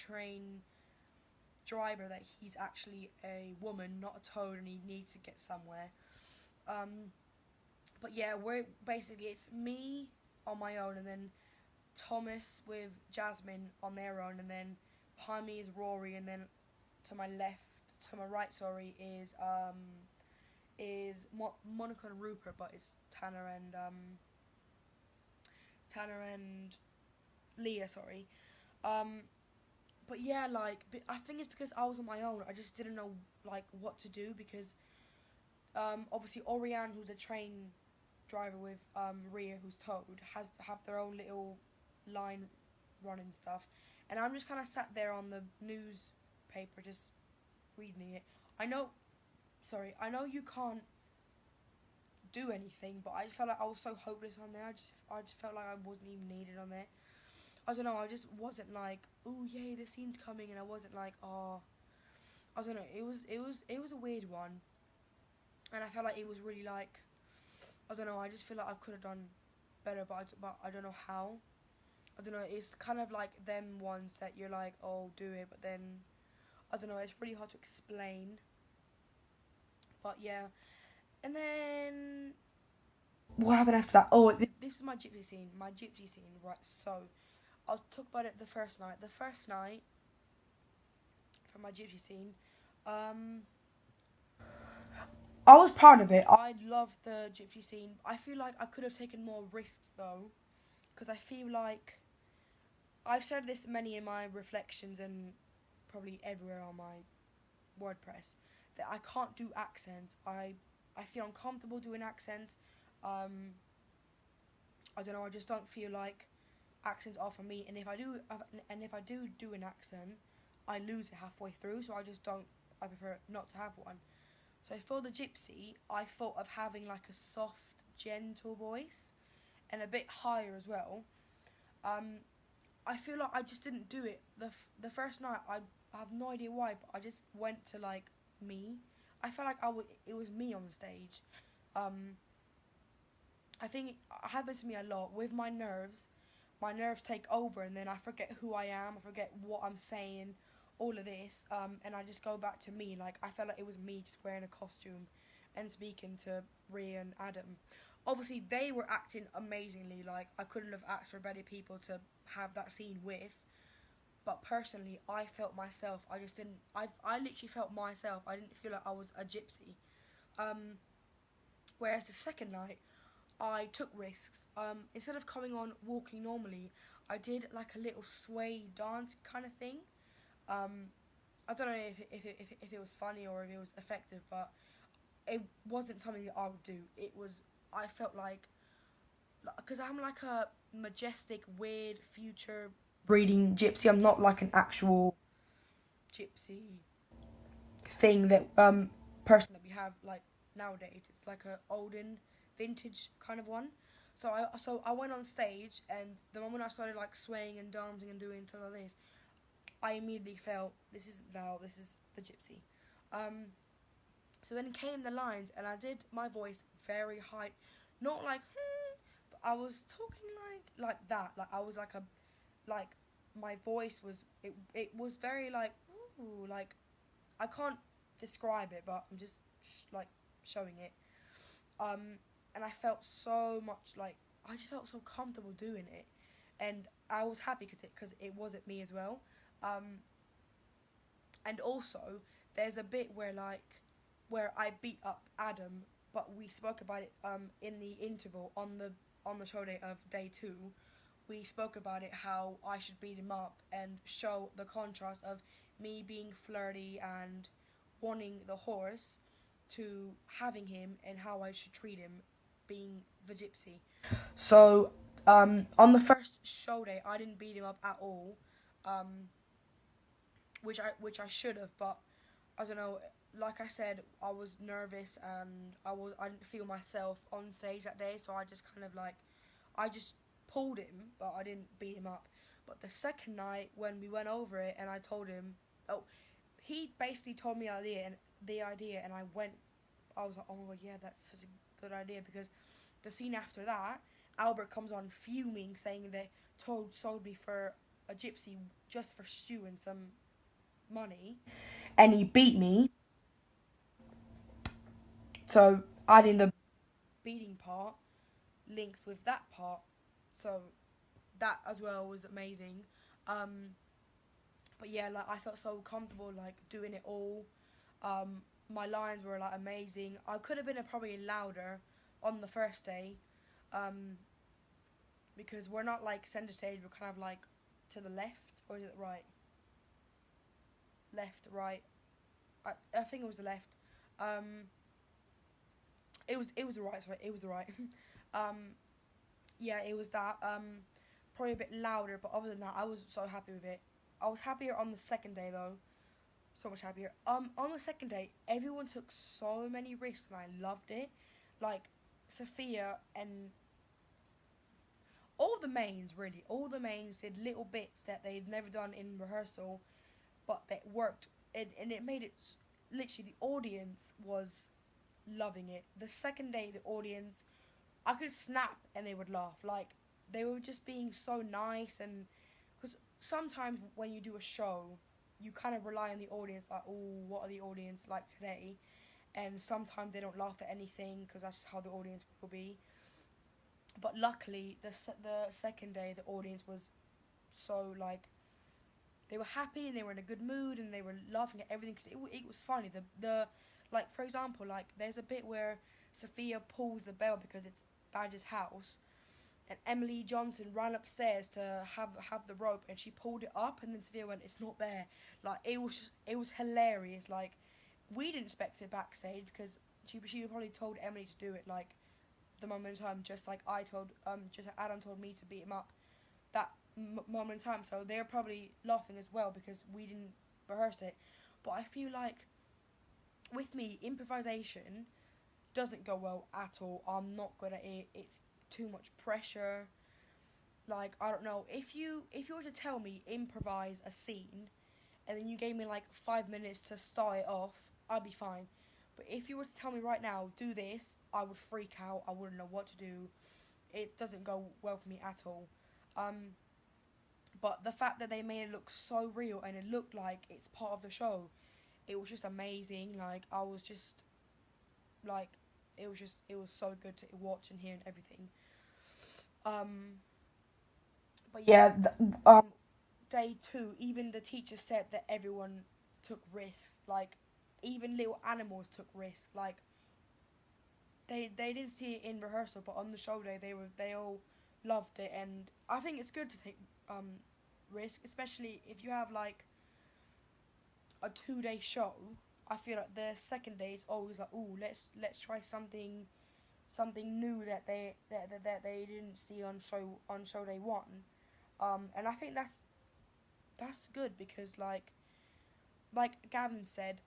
train driver that he's actually a woman, not a toad, and he needs to get somewhere. But yeah, we're basically, it's me on my own, and then Thomas with Jasmine on their own, and then behind me is Rory, and then to my left, to my right, sorry, is Monica and Rupert, but it's Tanner and Leah, sorry. But yeah, like, I think it's because I was on my own. I just didn't know like what to do because obviously Oriane, who's a train driver with Rhea, who's Toad, has to have their own little line running stuff, and I'm just kind of sat there on the newspaper just reading it. I know you can't do anything, but I felt like I was so hopeless on there. I just felt like I wasn't even needed on there. I don't know. I just wasn't like, oh yay, the scene's coming, and I wasn't like, oh, I don't know. It was a weird one, and I felt like it was really like, I don't know. I just feel like I could have done better, but I don't know how. I don't know. It's kind of like them ones that you're like, oh, do it, but then I don't know. It's really hard to explain. But yeah, and then what happened after that? Oh, this is my gypsy scene. My gypsy scene, right? So I'll talk about it the first night. The first night for my gypsy scene, I was proud of it. I loved the gypsy scene. I feel like I could have taken more risks though, because I feel like I've said this many in my reflections and probably everywhere on my WordPress that I can't do accents. I feel uncomfortable doing accents. I don't know. I just don't feel like accents are for me. And if I do an accent, I lose it halfway through. So I just don't. I prefer not to have one. So for the gypsy, I thought of having like a soft, gentle voice, and a bit higher as well. I feel like I just didn't do it the first night. I have no idea why, but I just went to like me. I felt like it was me on the stage. I think it happens to me a lot with my nerves. My nerves take over, and then I forget who I am. I forget what I'm saying. All of this, and I just go back to me. Like I felt like it was me just wearing a costume and speaking to Rhea and Adam. Obviously, they were acting amazingly. Like I couldn't have asked for better people to have that scene with. But personally, I felt myself. I just didn't. I literally felt myself. I didn't feel like I was a gypsy. Whereas the second night, I took risks. Instead of coming on walking normally, I did like a little sway dance kind of thing. I don't know if it was funny or if it was effective, but it wasn't something that I would do. I felt like, because I'm like a majestic, weird, future breeding gypsy. I'm not like an actual gypsy thing that person that we have like nowadays. It's like a olden vintage kind of one. So I went on stage, and the moment I started like swaying and dancing and doing all of this, I immediately felt this isn't Val, this is the gypsy. So then came the lines, and I did my voice very high, not like but I was talking like that. Like I was like my voice was it was very like ooh, like I can't describe it, but I'm just like showing it. And I felt so much like I just felt so comfortable doing it, and I was happy because it wasn't me as well. Um, and also, there's a bit where I beat up Adam, but we spoke about it in the interval on the show day of day 2. We spoke about it how I should beat him up and show the contrast of me being flirty and wanting the horse to having him, and how I should treat him being the gypsy. So on the first show day, I didn't beat him up at all. Um, which I should have, but I don't know. Like I said, I was nervous, and I didn't feel myself on stage that day, so I just kind of like I just pulled him, but I didn't beat him up. But the second night when we went over it, and I told him, oh, he basically told me the idea, and I went. I was like, oh my god, yeah, that's such a good idea, because the scene after that, Albert comes on fuming, saying that Toad sold me for a gypsy just for Stu and some money, and he beat me. So adding the beating part links with that part, so that as well was amazing. But yeah, like I felt so comfortable like doing it all. My lines were like amazing. I could have been probably louder on the first day, um, because we're not like center stage. We're kind of like to the left, or is it right? Left, right. I think it was the left. Um, it was the right. Sorry, it was the right. um, yeah, it was that. Probably a bit louder, but other than that, I was so happy with it. I was happier on the second day though, so much happier. On the second day, everyone took so many risks, and I loved it. Like Sophia and all the mains, really, all the mains did little bits that they'd never done in rehearsal, but that worked, and it made it. Literally, the audience was loving it. The second day, the audience, I could snap and they would laugh. Like they were just being so nice, and because sometimes when you do a show, you kind of rely on the audience. Like, oh, what are the audience like today? And sometimes they don't laugh at anything because that's how the audience will be. But luckily, the second day, the audience was so like they were happy and they were in a good mood and they were laughing at everything because it was funny. The like for example, like there's a bit where Sophia pulls the bell because it's Badger's house, and Emily Johnson ran upstairs to have the rope, and she pulled it up, and then Sophia went, "It's not there." Like it was hilarious. Like we didn't expect it backstage because she probably told Emily to do it like the moment in time, just like just like Adam told me to beat him up that moment in time. So they're probably laughing as well because we didn't rehearse it. But I feel like with me, improvisation doesn't go well at all. I'm not good at it. It's too much pressure. Like I don't know. If you were to tell me improvise a scene, and then you gave me like 5 minutes to start it off, I'd be fine. But if you were to tell me right now, do this, I would freak out. I wouldn't know what to do. It doesn't go well for me at all. Um, but the fact that they made it look so real and it looked like it's part of the show, it was just amazing. Like I was just like, it was so good to watch and hear and everything. Um, but yeah, day two, even the teacher said that everyone took risks. Like even little animals took risks. Like they didn't see it in rehearsal, but on the show day they all loved it, and I think it's good to take risk, especially if you have like a 2 day show. I feel like the second day is always like, ooh, let's try something new that they didn't see on show day one, and I think that's good because like Gavin said,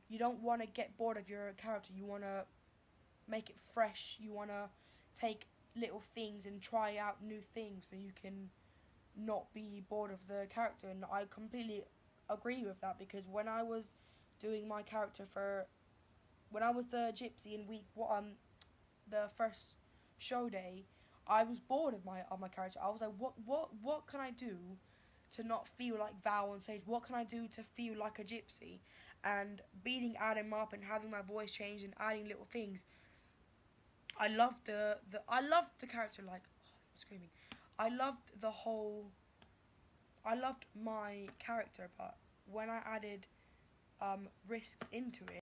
you don't want to get bored of your character. You want to make it fresh. You want to take little things and try out new things so you can not be bored of the character. And I completely agree with that because when I was doing my character when I was the gypsy in the first show day, I was bored of my character. I was like, what can I do to not feel like Val on stage? What can I do to feel like a gypsy? And beating Adam up and having my voice change and adding little things, I loved the character. Like, oh, I'm screaming. I loved the whole. I loved my character, but when I added risks into it,